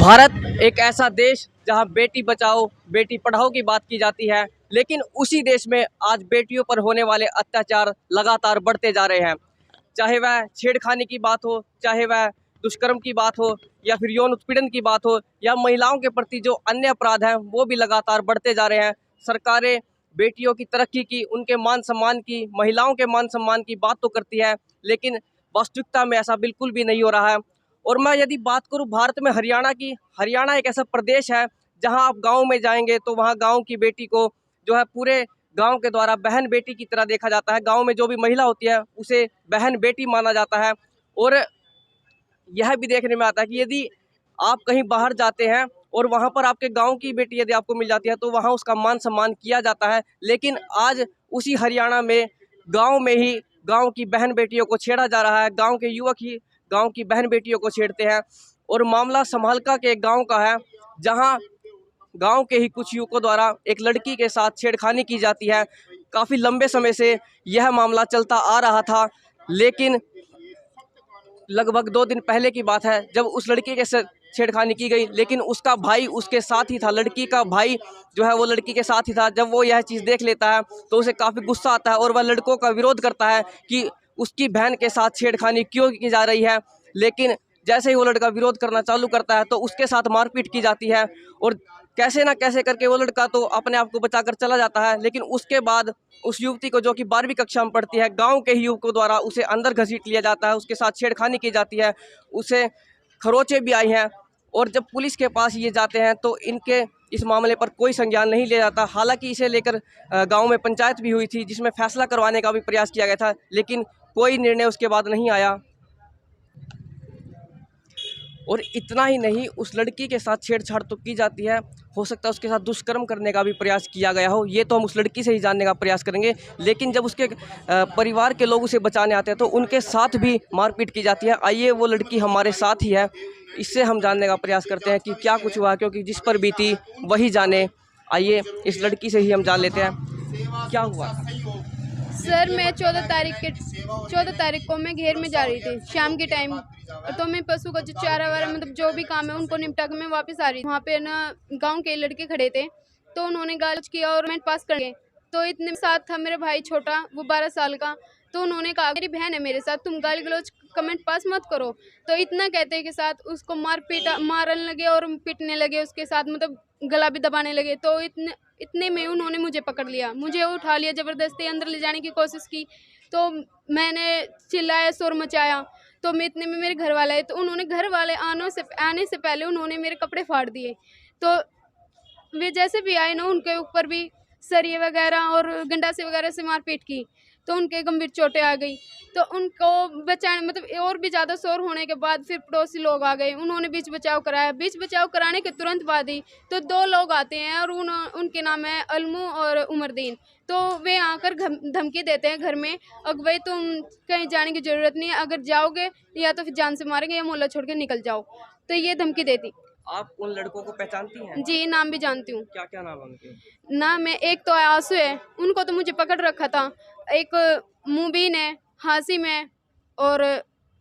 भारत एक ऐसा देश जहां बेटी बचाओ बेटी पढ़ाओ की बात की जाती है, लेकिन उसी देश में आज बेटियों पर होने वाले अत्याचार लगातार बढ़ते जा रहे हैं। चाहे वह छेड़खानी की बात हो, चाहे वह दुष्कर्म की बात हो, या फिर यौन उत्पीड़न की बात हो, या महिलाओं के प्रति जो अन्य अपराध हैं वो भी लगातार बढ़ते जा रहे हैं। सरकारें बेटियों की तरक्की की, उनके मान सम्मान की, महिलाओं के मान सम्मान की बात तो करती है, लेकिन वास्तविकता में ऐसा बिल्कुल भी नहीं हो रहा है। और मैं यदि बात करूं भारत में हरियाणा की, हरियाणा एक ऐसा प्रदेश है जहां आप गांव में जाएंगे तो वहां गांव की बेटी को जो है पूरे गांव के द्वारा बहन बेटी की तरह देखा जाता है। गांव में जो भी महिला होती है उसे बहन बेटी माना जाता है। और यह भी देखने में आता है कि यदि आप कहीं बाहर जाते हैं और वहां पर आपके गांव की बेटी यदि आपको मिल जाती है तो वहां उसका मान सम्मान किया जाता है। लेकिन आज उसी हरियाणा में गांव में ही गांव की बहन बेटियों को छेड़ा जा रहा है। गांव के युवक ही गांव की बहन बेटियों को छेड़ते हैं। और मामला समालका के एक गांव का है, जहां गांव के ही कुछ युवकों द्वारा एक लड़की के साथ छेड़खानी की जाती है। काफ़ी लंबे समय से यह मामला चलता आ रहा था, लेकिन लगभग 2 दिन पहले की बात है जब उस लड़की के साथ छेड़खानी की गई, लेकिन उसका भाई उसके साथ ही था। लड़की का भाई जो है वो लड़की के साथ ही था। जब वो यह चीज़ देख लेता है तो उसे काफ़ी गुस्सा आता है और वह लड़कों का विरोध करता है कि उसकी बहन के साथ छेड़खानी क्यों की जा रही है। लेकिन जैसे ही वो लड़का विरोध करना चालू करता है तो उसके साथ मारपीट की जाती है। और कैसे ना कैसे करके वो लड़का तो अपने आप को बचाकर चला जाता है, लेकिन उसके बाद उस युवती को, जो कि 12वीं कक्षा में पढ़ती है, गांव के ही युवकों द्वारा उसे अंदर घसीट लिया जाता है, उसके साथ छेड़खानी की जाती है, उसे खरोंचें भी आई हैं। और जब पुलिस के पास ये जाते हैं तो इनके इस मामले पर कोई संज्ञान नहीं लिया जाता। हालांकि इसे लेकर गांव में पंचायत भी हुई थी जिसमें फैसला करवाने का भी प्रयास किया गया था, लेकिन कोई निर्णय उसके बाद नहीं आया। और इतना ही नहीं, उस लड़की के साथ छेड़छाड़ तो की जाती है, हो सकता है उसके साथ दुष्कर्म करने का भी प्रयास किया गया हो। ये तो हम उस लड़की से ही जानने का प्रयास करेंगे। लेकिन जब उसके परिवार के लोग उसे बचाने आते हैं तो उनके साथ भी मारपीट की जाती है। आइए, वो लड़की हमारे साथ ही है, इससे हम जानने का प्रयास करते हैं कि क्या कुछ हुआ, क्योंकि जिस पर बीती वही जाने। आइए, इस लड़की से ही हम जान लेते हैं क्या हुआ था। सर, मैं 14 तारीख को मैं घेर में जा रही थी शाम के टाइम। तो मैं पशु का जो चारा वारा मतलब जो भी काम है उनको निपटा के मैं वापस आ रही थी। वहाँ पे ना गांव के लड़के खड़े थे तो उन्होंने गाली किया और मैं पास कर गए। तो इतने साथ था मेरा भाई छोटा, वो 12 साल का। तो उन्होंने कहा मेरी बहन है मेरे साथ, तुम गाली गलौज कमेंट पास मत करो। तो इतना कहते के साथ उसको मारने लगे और पीटने लगे, उसके साथ मतलब गला भी दबाने लगे। तो इतने में उन्होंने मुझे पकड़ लिया, मुझे उठा लिया, ज़बरदस्ती अंदर ले जाने की कोशिश की। तो मैंने चिल्लाया, शोर मचाया। तो मैं इतने में मेरे घर वाले आए, तो उन्होंने घर वाले आने से पहले उन्होंने मेरे कपड़े फाड़ दिए। तो वे जैसे भी आए ना, उनके ऊपर भी सरिये वगैरह और गंडासे वगैरह से मारपीट की। तो उनके गंभीर चोटें आ गई। तो उनको बचाने मतलब और भी ज़्यादा शोर होने के बाद फिर पड़ोसी लोग आ गए, उन्होंने बीच बचाव कराया। बीच बचाव कराने के तुरंत बाद ही तो 2 लोग आते हैं और उनके नाम है अलमू और उमरदीन। तो वे आकर धमकी देते हैं घर में, अब भाई तुम कहीं जाने की ज़रूरत नहीं है, अगर जाओगे या तो फिर जान से मारेंगे या मोहल्ला छोड़ के निकल जाओ। तो ये धमकी देती। आप उन लड़कों को पहचानती हैं? जी, नाम भी जानती हूँ। क्या क्या नाम है उनके? नाम है, एक तो आंसू है, उनको तो मुझे पकड़ रखा था। एक मुबीन है, हासिम है और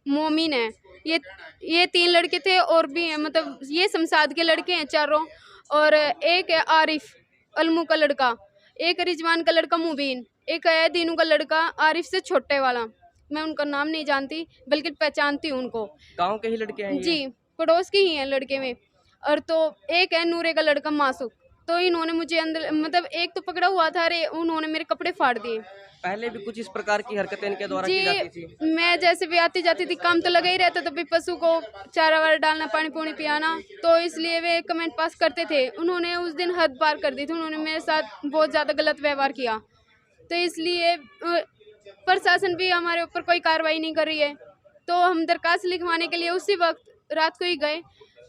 मोमिन है। ये 3 लड़के थे और भी हैं, मतलब ये शमशाद के लड़के हैं चारों। और एक है आरिफ, अलमू का लड़का, एक रिजवान का लड़का मुबीन, एक है दीनू का लड़का आरिफ से छोटे वाला। मैं उनका नाम नहीं जानती बल्कि पहचानती हूँ उनको। गांव के ही लड़के हैं ये? जी, पड़ोस के ही हैं लड़के में। और तो एक है नूरे का लड़का मासूक। तो इन्होंने मुझे अंदर मतलब एक तो पकड़ा हुआ था, अरे उन्होंने मेरे कपड़े फाड़ दिए। पहले भी कुछ इस प्रकार की हरकतें इनके द्वारा की जी, जाती थी? मैं जैसे भी आती जाती थी, काम तो लगा ही रहता था, भी पशु को चारा वारा डालना, पानी पूनी पियाना। तो इसलिए वे कमेंट पास करते थे। उन्होंने उस दिन हद पार कर दी थी, उन्होंने मेरे साथ बहुत ज़्यादा गलत व्यवहार किया। तो इसलिए प्रशासन भी हमारे ऊपर कोई कार्रवाई नहीं कर रही है। तो हम दरखास्त लिखवाने के लिए उसी वक्त रात को ही गए।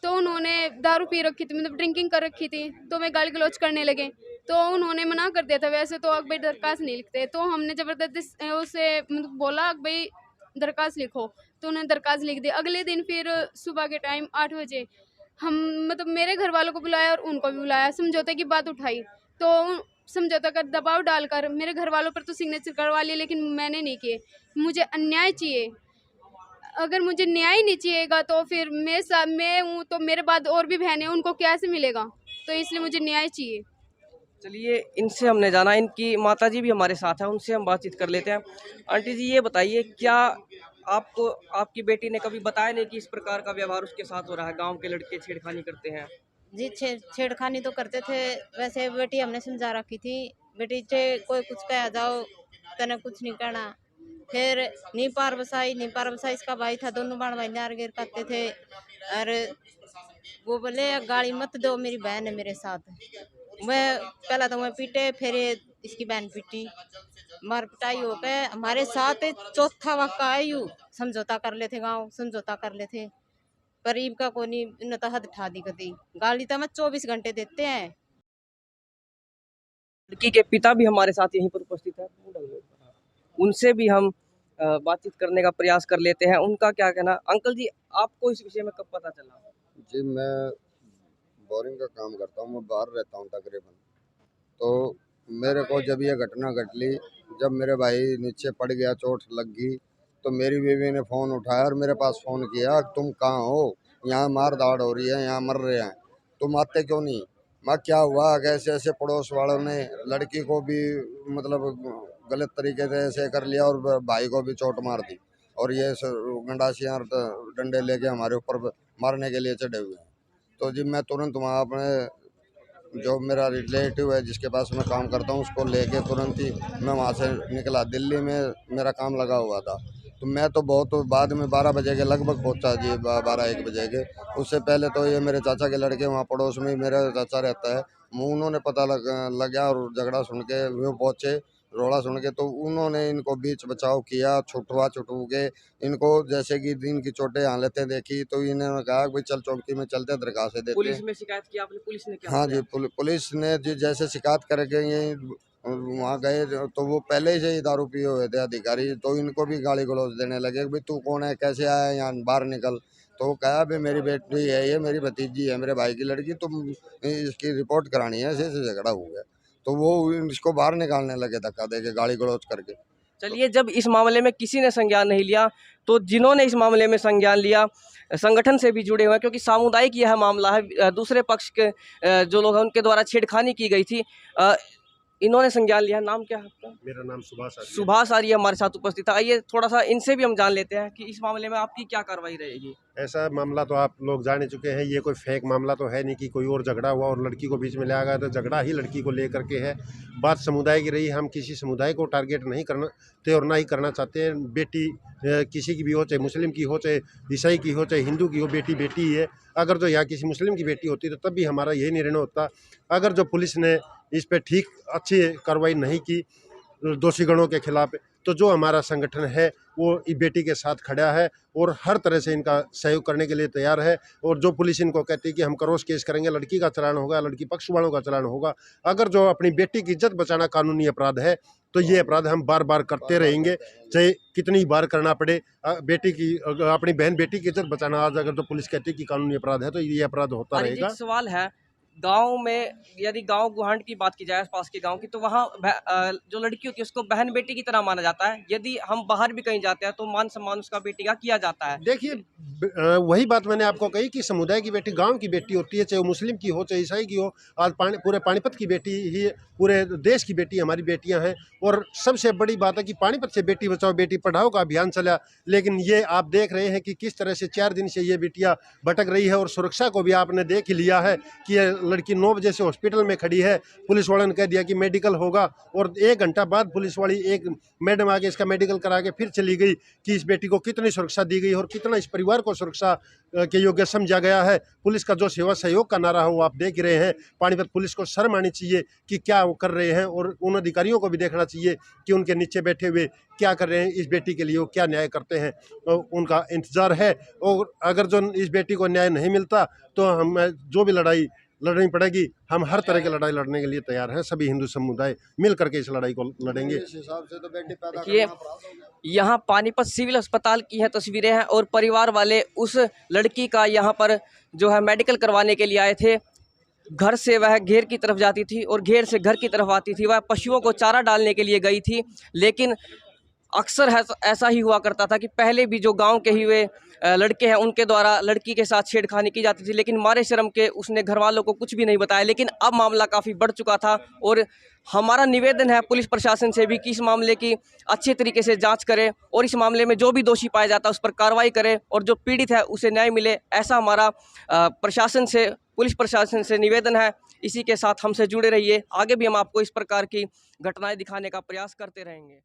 तो उन्होंने दारू पी रखी थी, मतलब ड्रिंकिंग कर रखी थी। तो मैं गाली गलौज करने लगे, तो उन्होंने मना कर दिया था। वैसे तो अक भाई दरखास्त नहीं लिखते, तो हमने ज़बरदस्ती उसे मतलब बोला अक भाई दरखास्त लिखो। तो उन्होंने दरखास्त लिख दी। अगले दिन फिर सुबह के टाइम 8 बजे हम मतलब मेरे घर वालों को बुलाया और उनको भी बुलाया, समझौते की बात उठाई। तो समझौता कर दबाव डालकर मेरे घर वालों पर तो सिग्नेचर करवा लिए, लेकिन मैंने नहीं किए। मुझे अन्याय चाहिए, अगर मुझे न्याय नहीं चाहिएगा तो फिर मेरे साथ मैं हूँ तो मेरे बाद और भी बहनें हैं, उनको कैसे मिलेगा? तो इसलिए मुझे न्याय चाहिए। चलिए, इनसे हमने जाना, इनकी माताजी भी हमारे साथ है, उनसे हम बातचीत कर लेते हैं। आंटी जी, ये बताइए, क्या आपको आपकी बेटी ने कभी बताया नहीं कि इस प्रकार का व्यवहार उसके साथ हो रहा है, गांव के लड़के छेड़खानी करते हैं? जी छेड़खानी तो करते थे। वैसे बेटी हमने समझा रखी थी, बेटी चे कोई कुछ कह जाओ तने कुछ नहीं कहना। फिर नी पार बसाई इसका भाई था, दोनों बाण भाई नार गिर करते थे। और वो बोले गाड़ी मत दो, मेरी बहन है मेरे साथ। मैं पहला तो मैं पीटे, फिर इसकी बहन पीटी, मार पिटाई हो गए हमारे साथ। चौथा वाक़ा आयु समझौता कर लेते, गाँव समझौता कर लेते। गरीब का कोनी न तो हद ठा दी कदी, गाली तो मैं 24 घंटे देते हैं। लड़की के पिता भी हमारे साथ यहीं पर उपस्थित है, उनसे भी हम बातचीत करने का प्रयास कर लेते हैं। उनका क्या कहना? अंकल जी, आपको इस विषय में कब पता चला? जी, मैं बोरिंग का काम करता हूँ, मैं बाहर रहता हूँ तकरीबन। तो मेरे को जब ये घटना घटली, जब मेरे भाई नीचे पड़ गया, चोट लग गई, तो मेरी बीवी ने फ़ोन उठाया और मेरे पास फ़ोन किया, तुम कहाँ हो? यहाँ मार धाड़ हो रही है, यहाँ मर रहे हैं, तुम आते क्यों नहीं? मैं क्या हुआ? ऐसे ऐसे पड़ोस वालों ने लड़की को भी मतलब गलत तरीके से ऐसे कर लिया और भाई को भी चोट मार दी, और ये गंडासियाँ और डंडे लेके हमारे ऊपर मारने के लिए चढ़े हुए हैं। तो जी मैं तुरंत वहाँ अपने जो मेरा रिलेटिव है जिसके पास मैं काम करता हूँ उसको लेके तुरंत ही मैं वहाँ से निकला। दिल्ली में मेरा काम लगा हुआ था, तो मैं तो बहुत बाद में 12 बजे के लगभग पहुँचा जी, 12-1 बजे के। उससे पहले तो ये मेरे चाचा के लड़के वहाँ पड़ोस में ही मेरा चाचा रहता है, उन्होंने पता लगा और झगड़ा सुन के वो पहुँचे, रोड़ा सुन के, तो उन्होंने इनको बीच बचाव किया, छुटू के इनको जैसे कि दिन की चोटें हालतें देखी, तो इन्होंने कहा भाई चल चौकी में चलते दरखास्त देते। पुलिस में शिकायत की आपने? पुलिस ने क्या हाँ बताया? जी, पुलिस ने जी जैसे शिकायत करके ये वहाँ गए, तो वो पहले से ही दारू पिए हुए थे अधिकारी, तो इनको भी गाली गलौज देने लगे भाई तू कौन है, कैसे आया यहाँ, बाहर निकल। तो वो कहा भाई मेरी बेटी है, ये मेरी भतीजी है, मेरे भाई की लड़की, तुम इसकी रिपोर्ट करानी है, ऐसे झगड़ा हो गया। तो वो इसको बाहर निकालने लगे धक्का दे के, गाली गलौज करके। चलिए, जब इस मामले में किसी ने संज्ञान नहीं लिया, तो जिन्होंने इस मामले में संज्ञान लिया संगठन से भी जुड़े हुए हैं, क्योंकि सामुदायिक यह मामला है। दूसरे पक्ष के जो लोग हैं उनके द्वारा छेड़खानी की गई थी, इन्होंने संज्ञान लिया। नाम क्या है आपका? मेरा नाम सुभाष आर्य है। सुभाष आर्य हमारे साथ उपस्थित है। आइए थोड़ा सा इनसे भी हम जान लेते हैं कि इस मामले में आपकी क्या कार्रवाई रहेगी। ऐसा मामला तो आप लोग जान ही चुके हैं, ये कोई फेक मामला तो है नहीं कि कोई और झगड़ा हुआ और लड़की को बीच में लाया गया, तो झगड़ा ही लड़की को लेकर के है। बात समुदाय की रही, हम किसी समुदाय को टारगेट नहीं करना थे और ना ही करना चाहते हैं। बेटी किसी की भी हो, चाहे मुस्लिम की हो, चाहे ईसाई की हो, चाहे हिंदू की हो, बेटी बेटी ही है। अगर जो यहाँ किसी मुस्लिम की बेटी होती तो तब भी हमारा यही निर्णय होता। अगर जो पुलिस ने इस पर ठीक अच्छी कार्रवाई नहीं की दोषी गणों के खिलाफ, तो जो हमारा संगठन है वो इस बेटी के साथ खड़ा है और हर तरह से इनका सहयोग करने के लिए तैयार है। और जो पुलिस इनको कहती है कि हम क्रॉस केस करेंगे, लड़की का चालान होगा, लड़की पक्ष वालों का चालान होगा, अगर जो अपनी बेटी की इज्जत बचाना कानूनी अपराध है तो ये अपराध हम बार बार करते रहेंगे, चाहे कितनी बार करना पड़े। बेटी की अपनी बहन बेटी की इज्जत बचाना आज अगर तो पुलिस कहती है कि कानूनी अपराध है तो ये अपराध होता रहेगा। एक सवाल है, गांव में यदि गांव गुहांड की बात की जाए, आसपास के गांव की, तो वहाँ जो लड़की होती है उसको बहन बेटी की तरह माना जाता है। यदि हम बाहर भी कहीं जाते हैं तो मान सम्मान उसका बेटी का किया जाता है। देखिए, वही बात मैंने आपको कही कि समुदाय की बेटी गांव की बेटी होती है, चाहे वो मुस्लिम की हो चाहे ईसाई की हो। आज पूरे पानीपत की बेटी ही, पूरे देश की बेटी हमारी बेटियां हैं। और सबसे बड़ी बात है कि पानीपत से बेटी बचाओ बेटी पढ़ाओ का अभियान चला, लेकिन ये आप देख रहे हैं कि किस तरह से 4 दिन से ये बेटियां भटक रही है। और सुरक्षा को भी आपने देख ही लिया है कि ये लड़की 9 बजे से हॉस्पिटल में खड़ी है, पुलिस वालों ने कह दिया कि मेडिकल होगा, और 1 घंटा बाद पुलिस वाली एक मैडम आगे इसका मेडिकल करा के फिर चली गई। कि इस बेटी को कितनी सुरक्षा दी गई और कितना इस परिवार को सुरक्षा के योग्य समझा गया है। पुलिस का जो सेवा सहयोग का नारा है वो आप देख रहे हैं। पानीपत पुलिस को शर्म आनी चाहिए कि क्या वो कर रहे हैं, और उन अधिकारियों को भी देखना चाहिए कि उनके नीचे बैठे हुए क्या कर रहे हैं, इस बेटी के लिए वो क्या न्याय करते हैं। तो उनका इंतजार है, और अगर जो इस बेटी को न्याय नहीं मिलता तो हम जो भी लड़ाई लड़नी पड़ेगी, हम हर तरह की लड़ाई लड़ने के लिए तैयार हैं। सभी हिंदू समुदाय मिल करके इस लड़ाई को लड़ेंगे। इस हिसाब से तो बेटी पैदा देखिए, करना अपराध हो गया। यहाँ पानीपत सिविल अस्पताल की हैं तस्वीरें हैं, और परिवार वाले उस लड़की का यहाँ पर जो है मेडिकल करवाने के लिए आए थे। घर से वह घेर की तरफ जाती थी और घेर से घर की तरफ आती थी। वह पशुओं को चारा डालने के लिए गई थी, लेकिन अक्सर ऐसा ही हुआ करता था कि पहले भी जो गांव के ही वे लड़के हैं उनके द्वारा लड़की के साथ छेड़खानी की जाती थी, लेकिन मारे शर्म के उसने घर वालों को कुछ भी नहीं बताया। लेकिन अब मामला काफ़ी बढ़ चुका था और हमारा निवेदन है पुलिस प्रशासन से भी कि इस मामले की अच्छे तरीके से जांच करे और इस मामले में जो भी दोषी पाया जाता है उस पर कार्रवाई करे और जो पीड़ित है उसे न्याय मिले। ऐसा हमारा प्रशासन से, पुलिस प्रशासन से निवेदन है। इसी के साथ हमसे जुड़े रहिए, आगे भी हम आपको इस प्रकार की घटनाएं दिखाने का प्रयास करते रहेंगे।